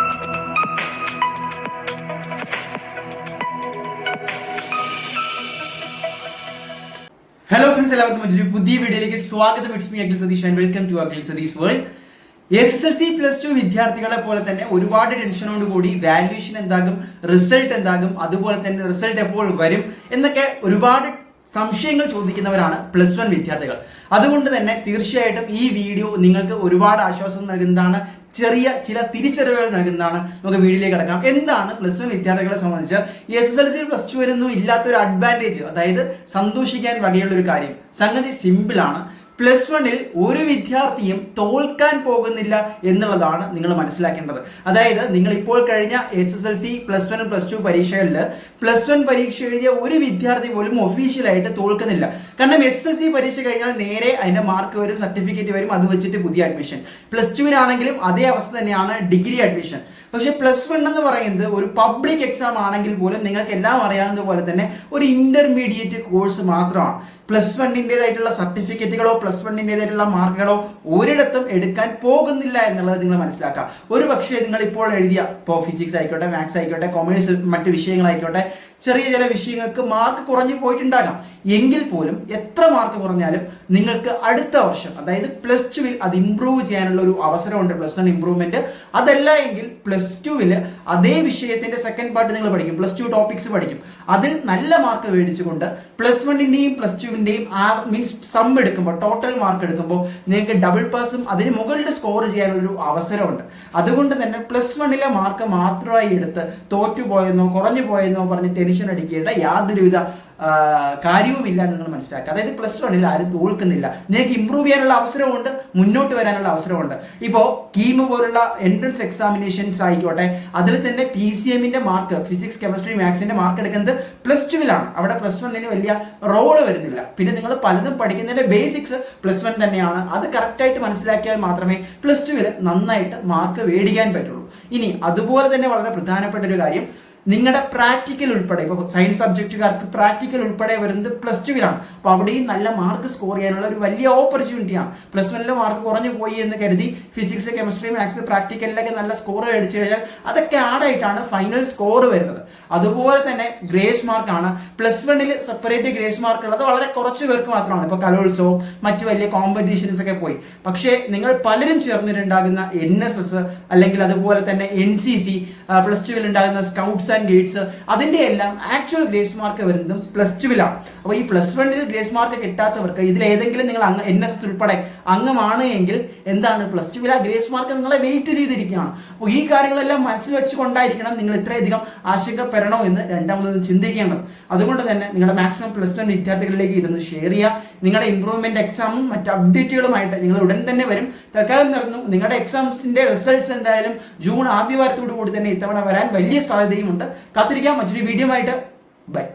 Hello friends, എല്ലാവർക്കും മറ്റൊരു പുതിയ വീഡിയോയിലേക്ക് സ്വാഗതം. It's me Akhil Satheesh and welcome to Akhil Satheesh world. SSLC +2 വിദ്യാർത്ഥികളെ പോലെ തന്നെ ഒരുപാട് ടെൻഷനോട് കൂടി വാല്യൂഷൻ എന്താകും, റിസൾട്ട് എന്താകും, അതുപോലെ തന്നെ റിസൾട്ട് എപ്പോൾ വരും എന്നൊക്കെ ഒരുപാട് സംശയങ്ങൾ ചോദിക്കുന്നവരാണ് +1 വിദ്യാർത്ഥികൾ. അതുകൊണ്ട് തന്നെ തീർച്ചയായിട്ടും ഈ വീഡിയോ നിങ്ങൾക്ക് ഒരുപാട് ആശ്വാസം നൽകുന്നതാണ്, ചെറിയ ചില തിരിച്ചറിവുകൾ നൽകുന്നതാണ്. നമുക്ക് വീഡിയോയിലേക്ക് കടക്കാം. എന്താണ് +1 വിദ്യാർത്ഥികളെ സംബന്ധിച്ച് SSLC +2 ഒന്നും ഇല്ലാത്തൊരു അഡ്വാൻറ്റേജ്, അതായത് സന്തോഷിക്കാൻ വകയുള്ള ഒരു കാര്യം? സംഗതി സിമ്പിൾ ആണ്. +1 ഒരു വിദ്യാർത്ഥിയും തോൽക്കാൻ പോകുന്നില്ല എന്നുള്ളതാണ് നിങ്ങൾ മനസ്സിലാക്കേണ്ടത്. അതായത് നിങ്ങൾ ഇപ്പോൾ കഴിഞ്ഞ SSLC +1 +2 പരീക്ഷകളിൽ +1 പരീക്ഷ എഴുതിയ ഒരു വിദ്യാർത്ഥി പോലും ഒഫീഷ്യലായിട്ട് തോൽക്കുന്നില്ല. കാരണം SSLC പരീക്ഷ കഴിഞ്ഞാൽ നേരെ അതിന്റെ മാർക്ക് വരും, സർട്ടിഫിക്കറ്റ് വരും, അത് വെച്ചിട്ട് പുതിയ അഡ്മിഷൻ. +2 അതേ അവസ്ഥ തന്നെയാണ് ഡിഗ്രി അഡ്മിഷൻ. പക്ഷെ +1 എന്ന് പറയുന്നത് ഒരു പബ്ലിക് എക്സാം ആണെങ്കിൽ പോലും നിങ്ങൾക്ക് എല്ലാം അറിയാവുന്ന പോലെ തന്നെ ഒരു ഇന്റർമീഡിയറ്റ് കോഴ്സ് മാത്രമാണ്. +1 സർട്ടിഫിക്കറ്റുകളോ +1 മാർക്കുകളോ ഒരിടത്തും എടുക്കാൻ പോകുന്നില്ല എന്നുള്ളത് നിങ്ങൾ മനസ്സിലാക്കുക. ഒരു പക്ഷേ നിങ്ങൾ ഇപ്പോൾ എഴുതിയ ഇപ്പോൾ ഫിസിക്സ് ആയിക്കോട്ടെ, മാത്സ് ആയിക്കോട്ടെ, കൊമേഴ്സ്, മറ്റു വിഷയങ്ങളായിക്കോട്ടെ, ചെറിയ ചില വിഷയങ്ങൾക്ക് മാർക്ക് കുറഞ്ഞു പോയിട്ടുണ്ടാകാം. എങ്കിൽ പോലും എത്ര മാർക്ക് കുറഞ്ഞാലും നിങ്ങൾക്ക് അടുത്ത വർഷം, അതായത് +2 അത് ഇംപ്രൂവ് ചെയ്യാനുള്ള ഒരു അവസരമുണ്ട്. +1 ഇംപ്രൂവ്മെന്റ്. അതല്ല എങ്കിൽ +2 അതേ വിഷയത്തിന്റെ സെക്കൻഡ് പാർട്ട് നിങ്ങൾ പഠിക്കും, +2 ടോപ്പിക്സ് പഠിക്കും. അതിൽ നല്ല മാർക്ക് മേടിച്ചുകൊണ്ട് +1 +2 മീൻസ് സം എടുക്കുമ്പോൾ, ടോട്ടൽ മാർക്ക് എടുക്കുമ്പോൾ നിങ്ങൾക്ക് ഡബിൾ പാസും അതിന് മുകളിൽ സ്കോർ ചെയ്യാനുള്ളൊരു അവസരമുണ്ട്. അതുകൊണ്ട് തന്നെ +1 മാർക്ക് മാത്രമായി എടുത്ത് തോറ്റുപോയെന്നോ കുറഞ്ഞു പോയെന്നോ പറഞ്ഞ് ടെൻഷൻ അടിക്കേണ്ട യാതൊരുവിധ കാര്യവുമില്ല നിങ്ങൾ മനസ്സിലാക്കുക. അതായത് +1 ആരും തോൽക്കുന്നില്ല. നിങ്ങൾക്ക് ഇംപ്രൂവ് ചെയ്യാനുള്ള അവസരമുണ്ട്, മുന്നോട്ട് വരാനുള്ള അവസരമുണ്ട്. ഇപ്പോൾ കീം പോലുള്ള എൻട്രൻസ് എക്സാമിനേഷൻസ് ആയിക്കോട്ടെ, അതിൽ തന്നെ PCM മാർക്ക്, ഫിസിക്സ്, കെമിസ്ട്രി, മാത്സിന്റെ മാർക്ക് എടുക്കുന്നത് +2 അവിടെ +1 വലിയ റോള് വരുന്നില്ല. പിന്നെ നിങ്ങൾ പലതും പഠിക്കുന്നതിന്റെ ബേസിക്സ് +1 തന്നെയാണ്. അത് കറക്റ്റായിട്ട് മനസ്സിലാക്കിയാൽ മാത്രമേ +2 നന്നായിട്ട് മാർക്ക് മേടിക്കാൻ പറ്റുള്ളൂ. ഇനി അതുപോലെ തന്നെ വളരെ പ്രധാനപ്പെട്ട ഒരു കാര്യം, നിങ്ങളുടെ പ്രാക്ടിക്കൽ ഉൾപ്പെടെ, ഇപ്പോൾ സയൻസ് സബ്ജക്റ്റുകാർക്ക് പ്രാക്ടിക്കൽ ഉൾപ്പെടെ വരുന്നത് +2 അപ്പോൾ അവിടെയും നല്ല മാർക്ക് സ്കോർ ചെയ്യാനുള്ള ഒരു വലിയ ഓപ്പർച്യൂണിറ്റിയാണ്. +1 മാർക്ക് കുറഞ്ഞു പോയി എന്ന് കരുതി ഫിസിക്സ്, കെമിസ്ട്രി, മാത്സ് പ്രാക്ടിക്കലിലൊക്കെ നല്ല സ്കോർ മേടിച്ചു കഴിഞ്ഞാൽ അതൊക്കെ ആഡായിട്ടാണ് ഫൈനൽ സ്കോർ വരുന്നത്. അതുപോലെ തന്നെ ഗ്രേസ് മാർക്കാണ്. +1 സെപ്പറേറ്റ് ഗ്രേസ് മാർക്ക് ഉള്ളത് വളരെ കുറച്ച് പേർക്ക് മാത്രമാണ്. ഇപ്പോൾ കലോത്സവം, മറ്റു വലിയ കോമ്പറ്റീഷൻസ് ഒക്കെ പോയി. പക്ഷേ നിങ്ങൾ പലരും ചേർന്നിട്ടുണ്ടാകുന്ന NSS അല്ലെങ്കിൽ അതുപോലെ തന്നെ NCC, +2 ഉണ്ടാകുന്ന സ്കൗട്ട്സ് ആൻഡ് ഗൈഡ്സ്, അതിന്റെ എല്ലാം ആക്ച്വൽ ഗ്രേസ് മാർക്ക് വരുന്നതും +2 അപ്പോൾ ഈ +1 ഗ്രേസ് മാർക്ക് കിട്ടാത്തവർക്ക് ഇതിലേതെങ്കിലും നിങ്ങൾ NSS ഉൾപ്പെടെ അംഗമാണ് എങ്കിൽ എന്താണ്, +2 ഗ്രേസ് മാർക്ക് നിങ്ങളെ വെയിറ്റ് ചെയ്തിരിക്കുകയാണ്. അപ്പോൾ ഈ കാര്യങ്ങളെല്ലാം മനസ്സിൽ വെച്ചുകൊണ്ടായിരിക്കണം നിങ്ങൾ ഇത്രയധികം ആശങ്കപ്പെടണോ എന്ന് രണ്ടാമതൊന്നും ചിന്തിക്കേണ്ടത്. അതുകൊണ്ട് തന്നെ നിങ്ങളുടെ മാക്സിമം +1 വിദ്യാർത്ഥികളിലേക്ക് ഇതൊന്ന് ഷെയർ ചെയ്യുക. നിങ്ങളുടെ ഇംപ്രൂവ്മെന്റ് എക്സാമും മറ്റ് അപ്ഡേറ്റുകളുമായിട്ട് നിങ്ങൾ ഉടൻ തന്നെ വരും. തൽക്കാലം നടന്നു. നിങ്ങളുടെ എക്സാംസിന്റെ റിസൾട്ട്സ് എന്തായാലും ജൂൺ ആദ്യ വാരത്തോടു കൂടി തന്നെ ഇത്തവണ വരാൻ വലിയ സാധ്യതയുമുണ്ട്. കാത്തിരിക്കാം. മറ്റൊരു വീഡിയോ ആയിട്ട് ബൈ.